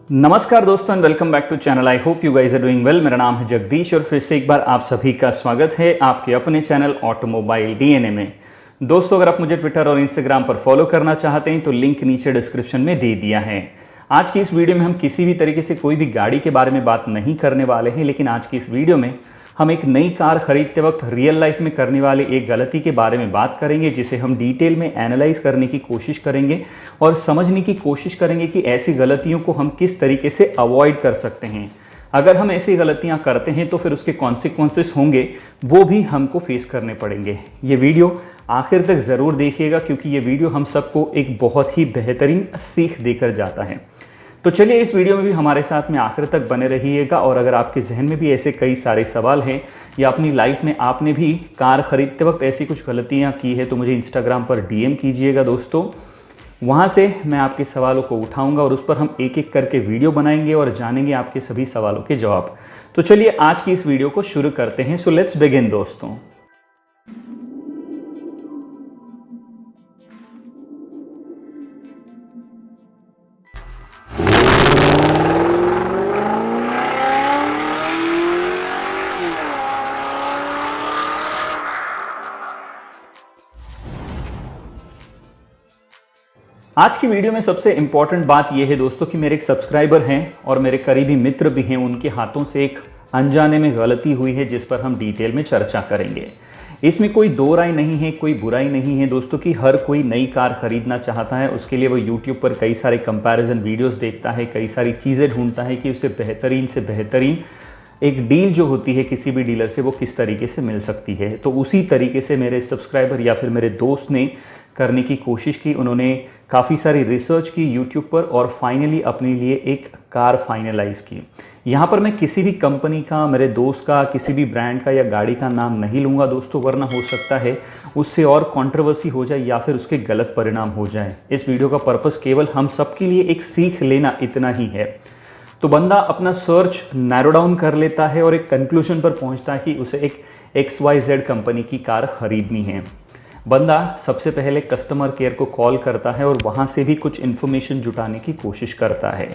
नमस्कार दोस्तों and welcome back to channel. I hope you guys are doing well. मेरा नाम है जगदीश और फिर से एक बार आप सभी का स्वागत है आपके अपने चैनल ऑटोमोबाइल डीएनए में। दोस्तों, अगर आप मुझे ट्विटर और इंस्टाग्राम पर फॉलो करना चाहते हैं तो लिंक नीचे डिस्क्रिप्शन में दे दिया है। आज की इस वीडियो में हम किसी भी तरीके से कोई भी गाड़ी के बारे में बात नहीं करने वाले हैं, लेकिन आज की इस वीडियो में हम एक नई कार खरीदते वक्त रियल लाइफ में करने वाले एक गलती के बारे में बात करेंगे, जिसे हम डिटेल में एनालाइज करने की कोशिश करेंगे और समझने की कोशिश करेंगे कि ऐसी गलतियों को हम किस तरीके से अवॉइड कर सकते हैं। अगर हम ऐसी गलतियां करते हैं तो फिर उसके कॉन्सिक्वेंसेस होंगे, वो भी हमको फेस करने पड़ेंगे। ये वीडियो आखिर तक ज़रूर देखिएगा क्योंकि ये वीडियो हम सबको एक बहुत ही बेहतरीन सीख देकर जाता है। तो चलिए इस वीडियो में भी हमारे साथ में आखिर तक बने रहिएगा। और अगर आपके जहन में भी ऐसे कई सारे सवाल हैं या अपनी लाइफ में आपने भी कार खरीदते वक्त ऐसी कुछ गलतियां की है तो मुझे इंस्टाग्राम पर डीएम कीजिएगा दोस्तों। वहां से मैं आपके सवालों को उठाऊंगा और उस पर हम एक एक करके वीडियो बनाएंगे और जानेंगे आपके सभी सवालों के जवाब। तो चलिए आज की इस वीडियो को शुरू करते हैं। सो लेट्स बिगिन दोस्तों। आज की वीडियो में सबसे इम्पॉर्टेंट बात यह है दोस्तों कि मेरे एक सब्सक्राइबर हैं और मेरे करीबी मित्र भी हैं, उनके हाथों से एक अनजाने में गलती हुई है जिस पर हम डिटेल में चर्चा करेंगे। इसमें कोई दो राय नहीं है, कोई बुराई नहीं है दोस्तों कि हर कोई नई कार खरीदना चाहता है। उसके लिए वो यूट्यूब पर कई सारे कंपैरिजन वीडियोस देखता है, कई सारी चीज़ें ढूंढता है कि उसे बेहतरीन से बेहतरीन एक डील जो होती है किसी भी डीलर से वो किस तरीके से मिल सकती है। तो उसी तरीके से मेरे सब्सक्राइबर या फिर मेरे दोस्त ने करने की कोशिश की। उन्होंने काफ़ी सारी रिसर्च की यूट्यूब पर और फाइनली अपने लिए एक कार फाइनलाइज की। यहाँ पर मैं किसी भी कंपनी का, मेरे दोस्त का, किसी भी ब्रांड का या गाड़ी का नाम नहीं लूँगा दोस्तों, वरना हो सकता है उससे और कंट्रोवर्सी हो जाए या फिर उसके गलत परिणाम हो जाए। इस वीडियो का पर्पस केवल हम सबके लिए एक सीख लेना इतना ही है। तो बंदा अपना सर्च नैरो डाउन कर लेता है और एक कंक्लूजन पर पहुंचता है कि उसे एक XYZ कंपनी की कार खरीदनी है। बंदा सबसे पहले कस्टमर केयर को कॉल करता है और वहां से भी कुछ इन्फॉर्मेशन जुटाने की कोशिश करता है।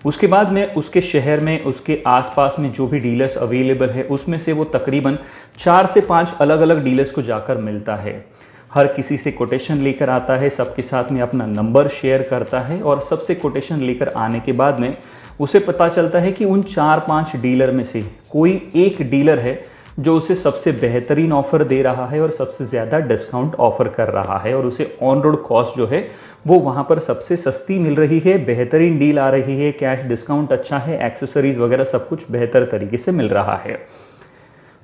उसके बाद में उसके शहर में, उसके आसपास में जो भी डीलर्स अवेलेबल है उसमें से वो तकरीबन 4 से 5 अलग अलग डीलर्स को जाकर मिलता है। हर किसी से कोटेशन लेकर आता है, सबके साथ में अपना नंबर शेयर करता है और सबसे कोटेशन लेकर आने के बाद में उसे पता चलता है कि उन 4-5 डीलर में से कोई एक डीलर है जो उसे सबसे बेहतरीन ऑफ़र दे रहा है और सबसे ज़्यादा डिस्काउंट ऑफ़र कर रहा है और उसे ऑन रोड कॉस्ट जो है वो वहाँ पर सबसे सस्ती मिल रही है, बेहतरीन डील आ रही है, कैश डिस्काउंट अच्छा है, एक्सेसरीज़ वगैरह सब कुछ बेहतर तरीके से मिल रहा है।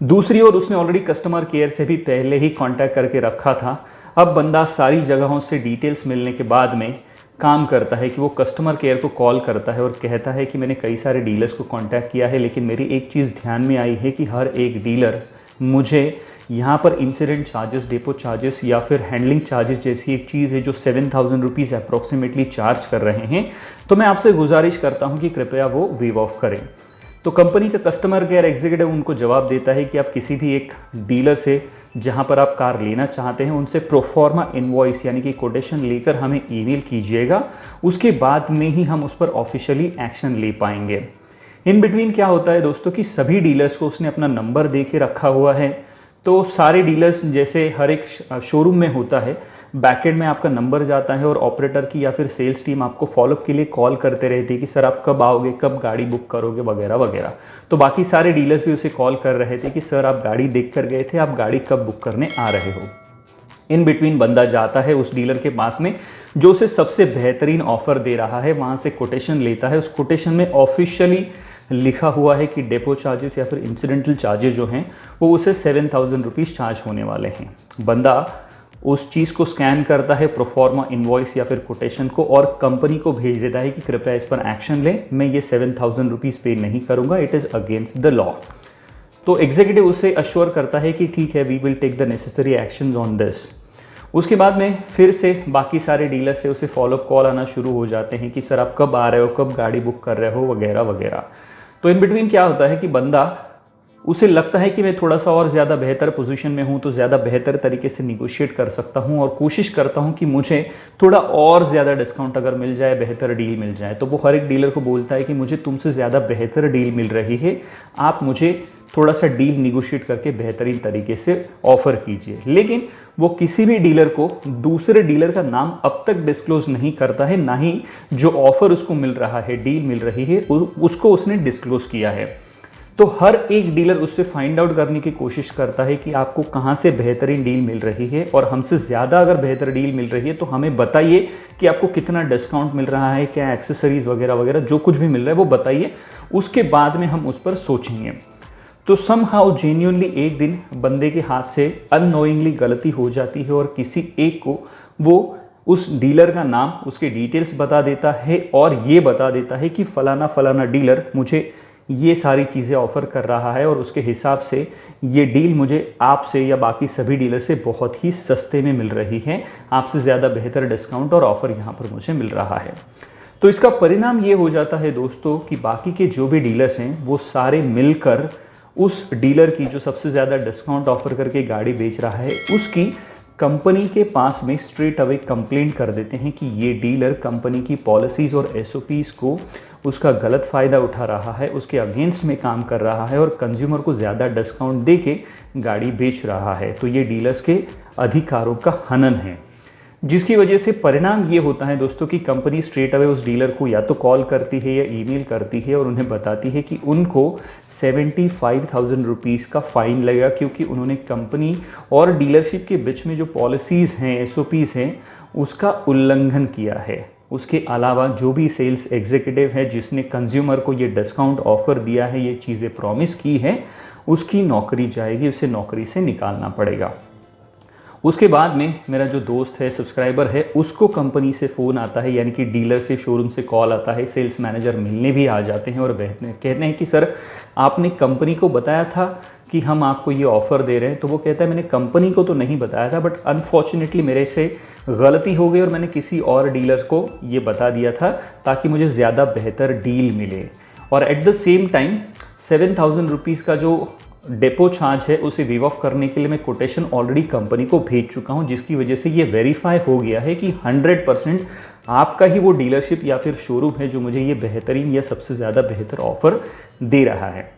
दूसरी ओर उसने ऑलरेडी कस्टमर केयर से भी पहले ही कांटेक्ट करके रखा था। अब बंदा सारी जगहों से डिटेल्स मिलने के बाद में काम करता है कि वो कस्टमर केयर को कॉल करता है और कहता है कि मैंने कई सारे डीलर्स को कांटेक्ट किया है, लेकिन मेरी एक चीज़ ध्यान में आई है कि हर एक डीलर मुझे यहाँ पर इंसिडेंट चार्जेस, डेपो चार्जेस या फिर हैंडलिंग चार्जेस जैसी एक चीज़ है जो 7,000 रुपीज़ अप्रॉक्सीमेटली चार्ज कर रहे हैं। तो मैं आपसे गुजारिश करता हूँ कि कृपया वो वेव ऑफ करें। तो कंपनी का कस्टमर केयर एग्जीक्यूटिव उनको जवाब देता है कि आप किसी भी एक डीलर से जहां पर आप कार लेना चाहते हैं उनसे प्रोफॉर्मा इनवॉइस यानी कि कोटेशन लेकर हमें ईमेल कीजिएगा। उसके बाद में ही हम उस पर ऑफिशियली एक्शन ले पाएंगे। इन बिटवीन क्या होता है दोस्तों कि सभी डीलर्स को उसने अपना नंबर दे के रखा हुआ है। तो सारे डीलर्स जैसे हर एक शोरूम में होता है, बैकएंड में आपका नंबर जाता है और ऑपरेटर की या फिर सेल्स टीम आपको फॉलोअप के लिए कॉल करते रहती है कि सर आप कब आओगे, कब गाड़ी बुक करोगे वगैरह वगैरह। तो बाकी सारे डीलर्स भी उसे कॉल कर रहे थे कि सर आप गाड़ी देख कर गए थे, आप गाड़ी कब बुक करने आ रहे हो। इन बिटवीन बंदा जाता है उस डीलर के पास में जो उसे सबसे बेहतरीन ऑफर दे रहा है, वहाँ से कोटेशन लेता है। उस कोटेशन में ऑफिशियली लिखा हुआ है कि डेपो चार्जेस या फिर इंसिडेंटल चार्जेस जो हैं वो उसे 7,000 रुपीज़ चार्ज होने वाले हैं। बंदा उस चीज़ को स्कैन करता है, प्रोफॉर्मा इनवॉइस या फिर कोटेशन को, और कंपनी को भेज देता है कि कृपया इस पर एक्शन लें, मैं ये 7,000 रुपीज़ पे नहीं करूँगा, it is against the law. तो एग्जीक्यूटिव उसे अश्योर करता है कि ठीक है, we will take the necessary actions on this. उसके बाद में फिर से बाकी सारे डीलर से उसे फॉलोअप कॉल आना शुरू हो जाते हैं कि सर आप कब आ रहे हो, कब गाड़ी बुक कर रहे हो वगैरह वगैरह। तो इन बिटवीन क्या होता है कि बंदा उसे लगता है कि मैं थोड़ा सा और ज़्यादा बेहतर पोजीशन में हूँ तो ज़्यादा बेहतर तरीके से निगोशिएट कर सकता हूँ और कोशिश करता हूँ कि मुझे थोड़ा और ज़्यादा डिस्काउंट अगर मिल जाए, बेहतर डील मिल जाए, तो वो हर एक डीलर को बोलता है कि मुझे तुमसे ज़्यादा बेहतर डील मिल रही है, आप मुझे थोड़ा सा डील निगोशिएट करके बेहतरीन तरीके से ऑफ़र कीजिए। लेकिन वो किसी भी डीलर को दूसरे डीलर का नाम अब तक डिस्क्लोज नहीं करता है, ना ही जो ऑफ़र उसको मिल रहा है, डील मिल रही है, उसको उसने डिस्क्लोज किया है। तो हर एक डीलर उससे फाइंड आउट करने की कोशिश करता है कि आपको कहाँ से बेहतरीन डील मिल रही है, और हमसे ज़्यादा अगर बेहतर डील मिल रही है तो हमें बताइए कि आपको कितना डिस्काउंट मिल रहा है, क्या एक्सेसरीज़ वगैरह वगैरह जो कुछ भी मिल रहा है वो बताइए, उसके बाद में हम उस पर सोचेंगे। तो समहाउ जेन्युइनली एक दिन बंदे के हाथ से अननोइंगली गलती हो जाती है और किसी एक को वो उस डीलर का नाम, उसके डिटेल्स बता देता है और ये बता देता है कि फ़लाना फ़लाना डीलर मुझे ये सारी चीज़ें ऑफ़र कर रहा है और उसके हिसाब से ये डील मुझे आपसे या बाकी सभी डीलर से बहुत ही सस्ते में मिल रही है, आपसे ज़्यादा बेहतर डिस्काउंट और ऑफ़र यहाँ पर मुझे मिल रहा है। तो इसका परिणाम ये हो जाता है दोस्तों कि बाकी के जो भी डीलर्स हैं वो सारे मिलकर उस डीलर की जो सबसे ज़्यादा डिस्काउंट ऑफ़र करके गाड़ी बेच रहा है उसकी कंपनी के पास में स्ट्रेट अवे कंप्लेंट कर देते हैं कि ये डीलर कंपनी की पॉलिसीज़ और एसओपीज़ को उसका गलत फ़ायदा उठा रहा है, उसके अगेंस्ट में काम कर रहा है और कंज्यूमर को ज़्यादा डिस्काउंट दे के गाड़ी बेच रहा है। तो ये डीलर्स के अधिकारों का हनन है, जिसकी वजह से परिणाम ये होता है दोस्तों कि कंपनी स्ट्रेट अवे उस डीलर को या तो कॉल करती है या ईमेल करती है और उन्हें बताती है कि उनको 75,000 रुपीज़ का फ़ाइन लगेगा, क्योंकि उन्होंने कंपनी और डीलरशिप के बीच में जो पॉलिसीज़ हैं, एसओपीज़ हैं, उसका उल्लंघन किया है। उसके अलावा जो भी सेल्स एग्जीक्यूटिव है जिसने कंज्यूमर को ये डिस्काउंट ऑफ़र दिया है, ये चीज़ें प्रॉमिस की है, उसकी नौकरी जाएगी, उसे नौकरी से निकालना पड़ेगा। उसके बाद में मेरा जो दोस्त है, सब्सक्राइबर है, उसको कंपनी से फ़ोन आता है, यानी कि डीलर से, शोरूम से कॉल आता है, सेल्स मैनेजर मिलने भी आ जाते हैं और कहते हैं कि सर आपने कंपनी को बताया था कि हम आपको ये ऑफ़र दे रहे हैं। तो वो कहता है मैंने कंपनी को तो नहीं बताया था, बट अनफॉर्चुनेटली मेरे से गलती हो गई और मैंने किसी और डीलर को ये बता दिया था ताकि मुझे ज़्यादा बेहतर डील मिले। और at the same time 7,000 rupees का जो डेपो चार्ज है उसे वीव ऑफ करने के लिए मैं कोटेशन ऑलरेडी कंपनी को भेज चुका हूं, जिसकी वजह से ये वेरीफाई हो गया है कि 100% आपका ही वो डीलरशिप या फिर शोरूम है जो मुझे ये बेहतरीन या सबसे ज़्यादा बेहतर ऑफ़र दे रहा है।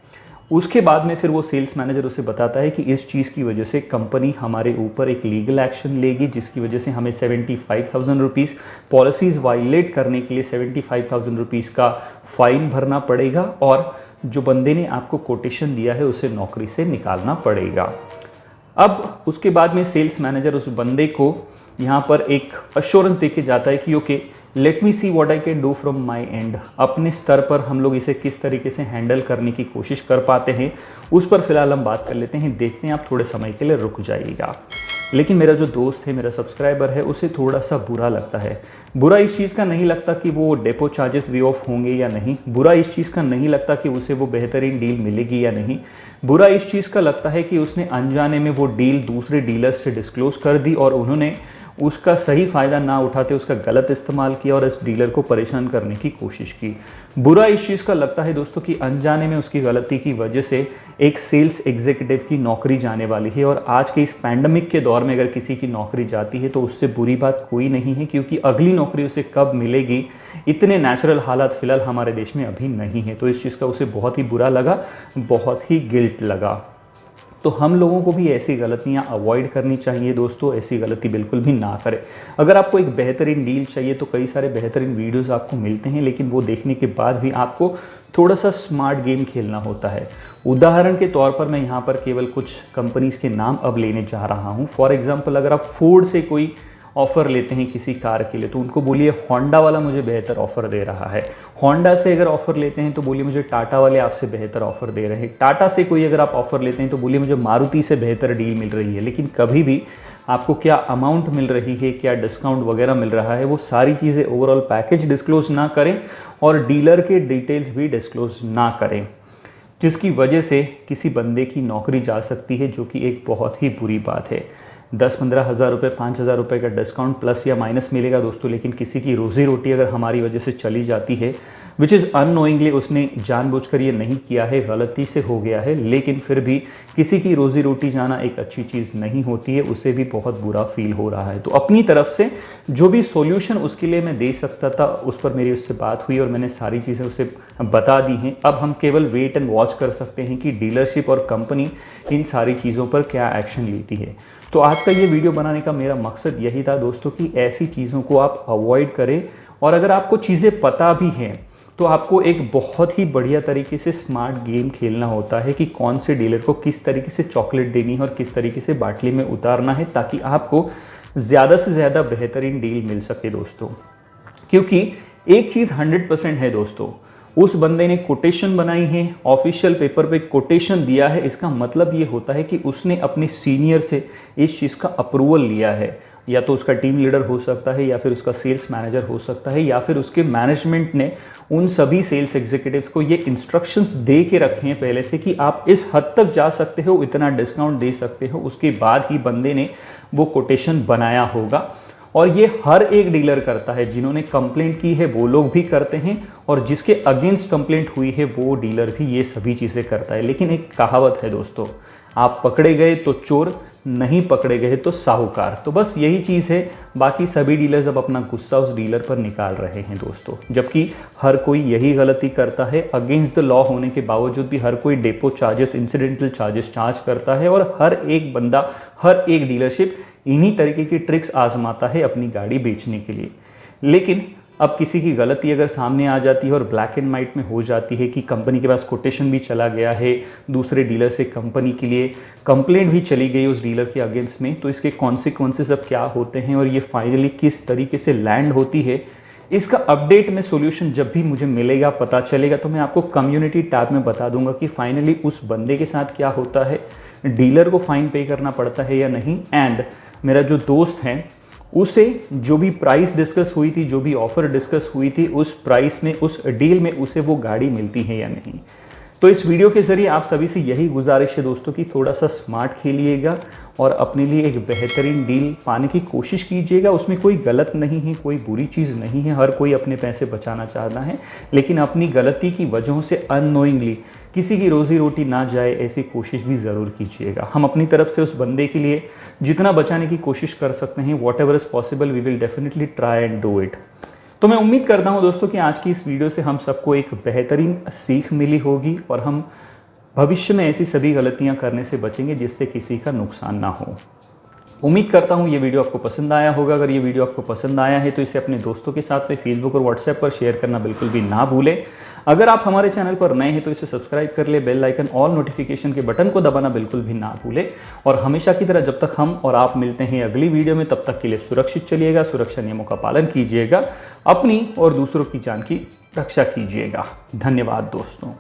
उसके बाद में फिर वो सेल्स मैनेजर उसे बताता है कि इस चीज़ की वजह से कंपनी हमारे ऊपर एक लीगल एक्शन लेगी, जिसकी वजह से हमें 75,000 रुपीज़ पॉलिसीज़ वायलेट करने के लिए 75,000 रुपीज़ का फ़ाइन भरना पड़ेगा और जो बंदे ने आपको कोटेशन दिया है उसे नौकरी से निकालना पड़ेगा। अब उसके बाद में सेल्स मैनेजर उस बंदे को यहाँ पर एक अश्योरेंस देके जाता है कि okay let me see what I can do from my and. अपने स्तर पर हम लोग इसे किस तरीके से हैंडल करने की कोशिश कर पाते हैं उस पर फिलहाल हम बात कर लेते हैं, देखते हैं, आप थोड़े समय के लिए रुक जाइएगा। लेकिन मेरा जो दोस्त है, मेरा सब्सक्राइबर है, उसे थोड़ा सा बुरा लगता है। बुरा इस चीज़ का नहीं लगता कि वो डेपो चार्जेस वे ऑफ होंगे या नहीं, बुरा इस चीज़ का नहीं लगता कि उसे वो बेहतरीन डील मिलेगी या नहीं, बुरा इस चीज़ का लगता है कि उसने अनजाने में वो डील दूसरे डीलर्स से डिस्क्लोज़ कर दी और उन्होंने उसका सही फ़ायदा ना उठाते उसका गलत इस्तेमाल किया और इस डीलर को परेशान करने की कोशिश की। बुरा इस चीज़ का लगता है दोस्तों कि अनजाने में उसकी गलती की वजह से एक सेल्स एग्जीक्यूटिव की नौकरी जाने वाली है, और आज के इस पैंडमिक के दौर में अगर किसी की नौकरी जाती है तो उससे बुरी बात कोई नहीं है, क्योंकि अगली नौकरी उसे कब मिलेगी इतने नेचुरल हालात फ़िलहाल हमारे देश में अभी नहीं है। तो इस चीज़ का उसे बहुत ही बुरा लगा, बहुत ही गिल्ट लगा। तो हम लोगों को भी ऐसी गलतियां अवॉइड करनी चाहिए दोस्तों, ऐसी गलती बिल्कुल भी ना करें। अगर आपको एक बेहतरीन डील चाहिए तो कई सारे बेहतरीन वीडियोस आपको मिलते हैं, लेकिन वो देखने के बाद भी आपको थोड़ा सा स्मार्ट गेम खेलना होता है। उदाहरण के तौर पर मैं यहाँ पर केवल कुछ कंपनीज़ के नाम अब लेने जा रहा हूँ। फॉर एग्जाम्पल, अगर आप फोर्ड से कोई ऑफ़र लेते हैं किसी कार के लिए तो उनको बोलिए होंडा वाला मुझे बेहतर ऑफ़र दे रहा है। होंडा से अगर ऑफ़र लेते हैं तो बोलिए मुझे टाटा वाले आपसे बेहतर ऑफ़र दे रहे हैं। टाटा से कोई अगर आप ऑफ़र लेते हैं तो बोलिए मुझे मारुति से बेहतर डील मिल रही है। लेकिन कभी भी आपको क्या अमाउंट मिल रही है, क्या डिस्काउंट वगैरह मिल रहा है, वो सारी चीज़ें ओवरऑल पैकेज डिस्क्लोज़ ना करें और डीलर के डिटेल्स भी डिस्क्लोज़ ना करें, जिसकी वजह से किसी बंदे की नौकरी जा सकती है, जो कि एक बहुत ही बुरी बात है। 10-15 हज़ार रुपये, 5,000 रुपये का डिस्काउंट प्लस या माइनस मिलेगा दोस्तों। लेकिन किसी की रोज़ी रोटी अगर हमारी वजह से चली जाती है, विच इज़ अननोइंगली, उसने जानबूझकर ये नहीं किया है, गलती से हो गया है, लेकिन फिर भी किसी की रोज़ी रोटी जाना एक अच्छी चीज़ नहीं होती है, उसे भी बहुत बुरा फील हो रहा है। तो अपनी तरफ से जो भी सॉल्यूशन उसके लिए मैं दे सकता था, उस पर मेरी उससे बात हुई और मैंने सारी चीज़ें उसे बता दी हैं। अब हम केवल वेट एंड वॉच कर सकते हैं कि डीलरशिप और कंपनी इन सारी चीज़ों पर क्या एक्शन लेती है। तो आज का ये वीडियो बनाने का मेरा मकसद यही था दोस्तों कि ऐसी चीज़ों को आप अवॉइड करें, और अगर आपको चीज़ें पता भी हैं तो आपको एक बहुत ही बढ़िया तरीके से स्मार्ट गेम खेलना होता है कि कौन से डीलर को किस तरीके से चॉकलेट देनी है और किस तरीके से बाटली में उतारना है, ताकि आपको ज़्यादा से ज़्यादा बेहतरीन डील मिल सके दोस्तों। क्योंकि एक चीज़ 100% है दोस्तों, उस बंदे ने कोटेशन बनाई है, ऑफिशियल पेपर पे कोटेशन दिया है, इसका मतलब ये होता है कि उसने अपने सीनियर से इस चीज़ का अप्रूवल लिया है। या तो उसका टीम लीडर हो सकता है, या फिर उसका सेल्स मैनेजर हो सकता है, या फिर उसके मैनेजमेंट ने उन सभी सेल्स एग्जीक्यूटिव्स को ये इंस्ट्रक्शंस दे के रखे हैं पहले से कि आप इस हद तक जा सकते हो, इतना डिस्काउंट दे सकते हो। उसके बाद ही बंदे ने वो कोटेशन बनाया होगा। और ये हर एक डीलर करता है, जिन्होंने कंप्लेंट की है वो लोग भी करते हैं, और जिसके अगेंस्ट कंप्लेंट हुई है वो डीलर भी ये सभी चीज़ें करता है। लेकिन एक कहावत है दोस्तों, आप पकड़े गए तो चोर, नहीं पकड़े गए तो साहूकार। तो बस यही चीज़ है। बाकी सभी डीलर्स अब अपना गुस्सा उस डीलर पर निकाल रहे हैं दोस्तों, जबकि हर कोई यही गलती करता है। अगेंस्ट द लॉ होने के बावजूद भी हर कोई depot charges, incidental charges charge करता है, और हर एक बंदा, हर एक डीलरशिप इन्हीं तरीके की ट्रिक्स आजमाता है अपनी गाड़ी बेचने के लिए। लेकिन अब किसी की गलती अगर सामने आ जाती है और ब्लैक एंड वाइट में हो जाती है कि कंपनी के पास कोटेशन भी चला गया है, दूसरे डीलर से कंपनी के लिए कंप्लेंट भी चली गई उस डीलर के अगेंस्ट में, तो इसके कॉन्सिक्वेंसेस अब क्या होते हैं और ये फाइनली किस तरीके से लैंड होती है, इसका अपडेट में सोल्यूशन जब भी मुझे मिलेगा, पता चलेगा, तो मैं आपको कम्युनिटी टैब में बता दूंगा कि फाइनली उस बंदे के साथ क्या होता है, डीलर को फाइन पे करना पड़ता है या नहीं, एंड मेरा जो दोस्त है उसे जो भी प्राइस डिस्कस हुई थी, जो भी ऑफर डिस्कस हुई थी, उस प्राइस में, उस डील में उसे वो गाड़ी मिलती है या नहीं। तो इस वीडियो के ज़रिए आप सभी से यही गुजारिश है दोस्तों कि थोड़ा सा स्मार्ट खेलिएगा और अपने लिए एक बेहतरीन डील पाने की कोशिश कीजिएगा। उसमें कोई गलत नहीं है, कोई बुरी चीज़ नहीं है, हर कोई अपने पैसे बचाना चाहता है, लेकिन अपनी गलती की वजहों से अननोइंगली किसी की रोज़ी रोटी ना जाए, ऐसी कोशिश भी ज़रूर कीजिएगा। हम अपनी तरफ से उस बंदे के लिए जितना बचाने की कोशिश कर सकते हैं, whatever is possible, we will definitely try and do it. तो मैं उम्मीद करता हूं दोस्तों कि आज की इस वीडियो से हम सबको एक बेहतरीन सीख मिली होगी, और हम भविष्य में ऐसी सभी गलतियां करने से बचेंगे जिससे किसी का नुकसान ना हो। उम्मीद करता हूं ये वीडियो आपको पसंद आया होगा। अगर ये वीडियो आपको पसंद आया है तो इसे अपने दोस्तों के साथ में फेसबुक और व्हाट्सएप पर शेयर करना बिल्कुल भी ना भूलें। अगर आप हमारे चैनल पर नए हैं तो इसे सब्सक्राइब कर ले, बेल आइकन ऑल नोटिफिकेशन के बटन को दबाना बिल्कुल भी ना भूलें। और हमेशा की तरह जब तक हम और आप मिलते हैं अगली वीडियो में, तब तक के लिए सुरक्षित चलिएगा, सुरक्षा नियमों का पालन कीजिएगा, अपनी और दूसरों की जान की रक्षा कीजिएगा। धन्यवाद दोस्तों।